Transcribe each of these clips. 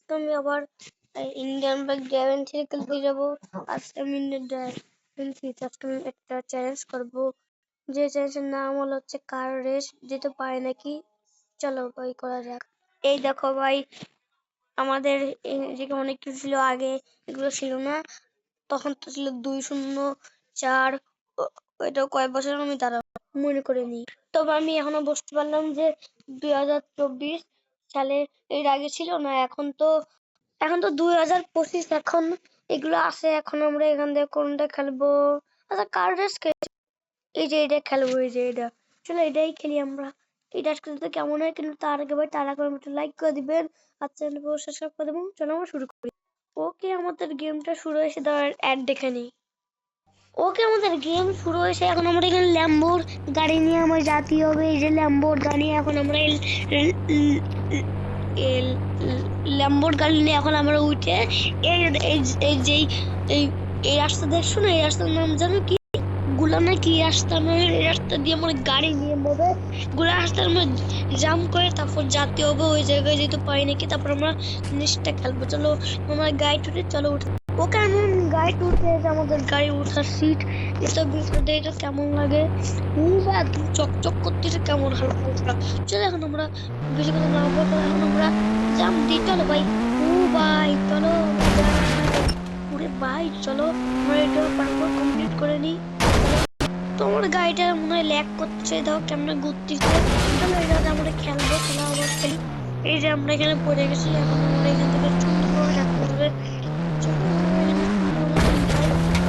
আজকে আমি আবার ইন্ডিয়ান বাইক ড্রাইভিং থেকে খেলতে যাবো। আজকে আমি ইন্ডিয়ান ড্রাইভিং থেকে আজকে আমি একটা চ্যালেঞ্জ করবো, যে চ্যালেঞ্জের নাম হচ্ছে কার রেস। যেতে পারে নাকি, চলো ভাই করা যাক। এই দেখো ভাই, আমাদের এদিকে অনেক কিছু ছিল আগে, এগুলো ছিল না। তখন তো ছিল 2-0-4। এটা কয়েক বছর আমি তারা মনে করে নি। তবে আমি এখনো বুঝতে পারলাম যে 2024 সালে এর আগে ছিল না। এখন তো 2025। এখন এগুলো আছে। এখন আমরা এখান থেকে কোনটা খেলবো? আচ্ছা, কার রেস এই যে এটা খেলবো, এই যে এটা। চলো এটাই খেলি আমরা। এটা খেলতে কেমন হয়, কিন্তু তার আগে ভাই তারা করে একটু লাইক করে দিবেন আর চ্যানেল সাবস্ক্রাইব করে দেবেন। চলো আমরা শুরু করি। ওকে, আমাদের গেমটা শুরু হয়েছে। তার অ্যাড দেখে নিই। ওকে, আমাদের গেম শুরু হয়েছে। এখন আমরা এখানে ল্যাম্বোর গাড়ি নিয়ে আমার যেতে হবে। এই যে ল্যাম্বোর গাড়ি, এখন আমরা ল্যাম্বোর গাড়ি নিয়ে এখন আমরা উঠে এই এই যে এই এই রাস্তা দেখছো না, এই রাস্তার নাম জানো কি? গুলা না কি রাস্তা, মানে এই রাস্তা দিয়ে আমার গাড়ি নিয়ে যাবে। গুলা রাস্তার মধ্যে জাম করে তারপর যেতে হবে ওই জায়গায়, যেতে পারি নাকি। তারপর আমরা জিনিসটা খেলবো। চলো আমরা গাড়ি উঠে, চলো উঠে। ওকে, আমি গাড়ি উঠে, আমাদের গাড়ি উঠার সিট এসব ভিতরে এটা কেমন লাগে। চকচক করতেছে কেমন হালকা হালকা। চলো এখন আমরা বেশি কথা না বলবো, এখন আমরা জাম দিই। চলো ভাই, ভাই চলো ওরে ভাই, চলো আমরা এটা পারফর কমপ্লিট করে নিই। তোমার গাড়িটা মনে হয় ল্যাগ করছে, দাও কেমন ঘুরতেছে। চলো এটা আমরা খেলবো, খেলা আবার খেলি। এই যে আমরা এখানে পড়ে গেছি, এখন আমরা এখান থেকে সুন্দর করে রাখতে হবে।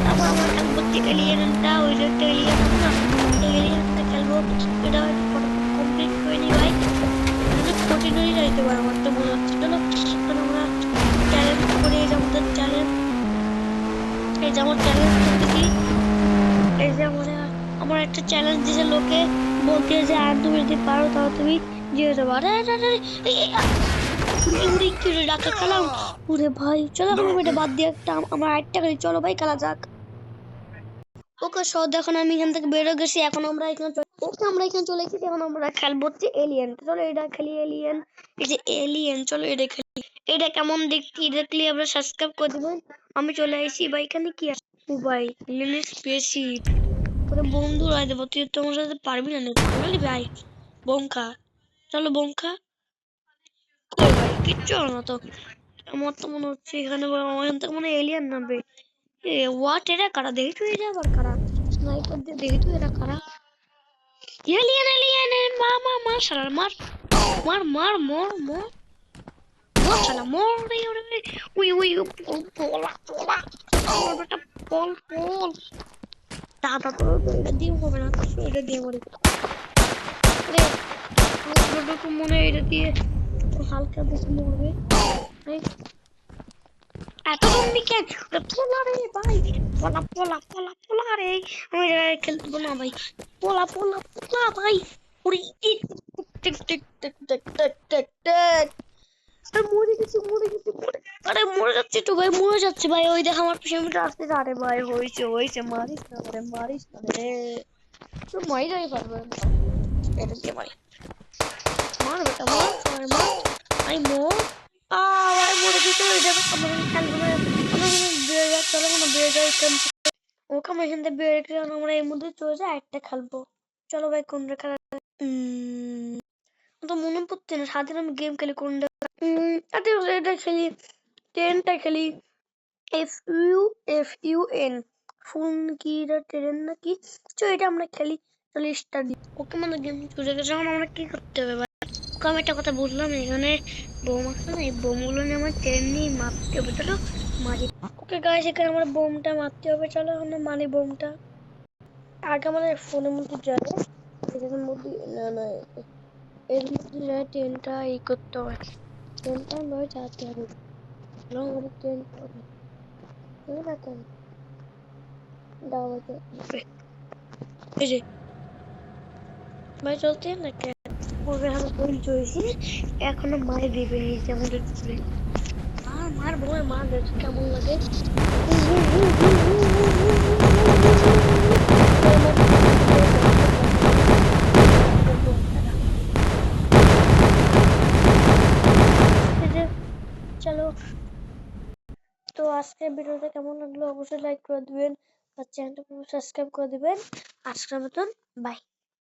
তারপর আমরা খেলবো এলিয়েনটা, ওই যে একটা এলিয়েন না, এই এলিয়েনটা খেলবো। এটা কমপ্লিট করে নি ভাই, কঠিন হয়ে যাইতে পারে আমার তো মনে হচ্ছে। চলো এখন আমরা চ্যালেঞ্জ করে, এই যে আমাদের চ্যালেঞ্জ, এই যে আমার চ্যালেঞ্জ করতেছি। এই যে আমার একটা চ্যালেঞ্জ দিয়েছে লোকে, বলতে যে আর তুমি যদি পারো তাহলে তুমি জিতে যাবো। ডাক্তার খেলাম। ওরে ভাই চলো এখন এটা বাদ দিয়ে একটা আমার আরেকটা খেলি। চলো ভাই খেলা যাক। ওকে সব, এখন আমি এখান থেকে বেরো গেছি। এখন আমরা এখানে আমরা এখানে চলে এসেছি। এখন আমরা খেলবো হচ্ছে এলিয়েন। চলো এটা খেলি, এলিয়েন। এই যে এলিয়েন, চলো এটা খেলি। এটা কেমন দেখলি আমরা সাবস্ক্রাইব করে দেবেন। আমি চলে আসি ভাই। এখানে কি আছে? ও ভাই, লিলিস স্পেসশিপ। তোরে বন্ধু রায় দেবো, তুই তোমার সাথে পারবি না নাকি ভাই? বোম খা, চলো বোম খা। কই ভাই, কিচ্ছু না তো। আমার তো মনে হচ্ছে এখানে ওখান থেকে মনে এলিয়ান নামবে। হোয়াট, এরা কারা? দেখি তো এরা আবার কারা? স্নাইপার দিয়ে দেখি তো এরা কারা? এলিয়ান, এলিয়ান, মা শালা মার মার মার মর মর মর শালা মর রে। উই উই পোলা পোলা বেটা, পল পল। দাদা তো এটা দিয়ে হবে না, এটা দিয়ে মরে। মনে হয় এটা দিয়ে হালকা বেশি মরবে। এত জম্বি কেন? পোলা রে ভাই, পোলা পোলা পোলা পোলা রে। আমি খেলতে না ভাই, পোলা পোলা পোলা ভাই। উড়ি টিক টিক টিক টিক টিক টিক টিক টিক। মরে গেছি, মরে গেছি, আরে মরে যাচ্ছে তো ভাই, মরে যাচ্ছে ভাই। ওই দেখ আমার পিছনে আসতে। আরে ভাই হয়েছে, মারিস না রে, মারিস না রে। তো মারি যাই পারবে এটা দিয়ে মারি। মার বেটা মার, মার। আই মোর ভাই মরে গেছে। ওই দেখো আমরা খেলবো না। আমরা বেড়ে যাক, চলো না বেড়ে যাই। ওকে আমরা এখান থেকে বেড়ে গেলে আমরা এর মধ্যে চলে যাই একটা খেলবো। চলো ভাই কোনটা খেলা? তো মনে পড়ছে না সারাদিন আমি গেম খেলি কোনটা। এটা খেলি, ট্রেনটা খেলি। FUN ফোন কি ট্রেন নাকি? চলো এটা আমরা খেলি। চলো স্টার্ট দিই। ওকে আমাদের গেম চলে গেছে। এখন আমরা কি করতে হবে ভাই? ওকে আমি একটা কথা বুঝলাম, এখানে বোম আছে না, এই বোমগুলো নিয়ে আমার ট্রেন নিয়ে মারতে হবে। চলো মারি। ওকে গাইস, এখানে আমরা বোমটা মারতে হবে। চলো আমরা মারি বোমটা। আগে আমাদের ফোনের মধ্যে যাবে, এটার মধ্যে না না, এর মধ্যে যায় ট্রেনটা এই করতে হবে। ট্রেনটা নয় যাতে হবে। চলো আমাদের ট্রেনটা হবে না কেন দাও এই যে ভাই চলতে না কেন পড়বে। আমি বই চলছি এখনো মারে দিবে নিচে আমাদের চলে। মার বই মার দেখো কেমন লাগে। চলো, তো আজকের ভিডিওটা কেমন লাগলো অবশ্যই লাইক করে দিবেন আর চ্যানেলটা সাবস্ক্রাইব করে দিবেন। আজকের মতন বাই।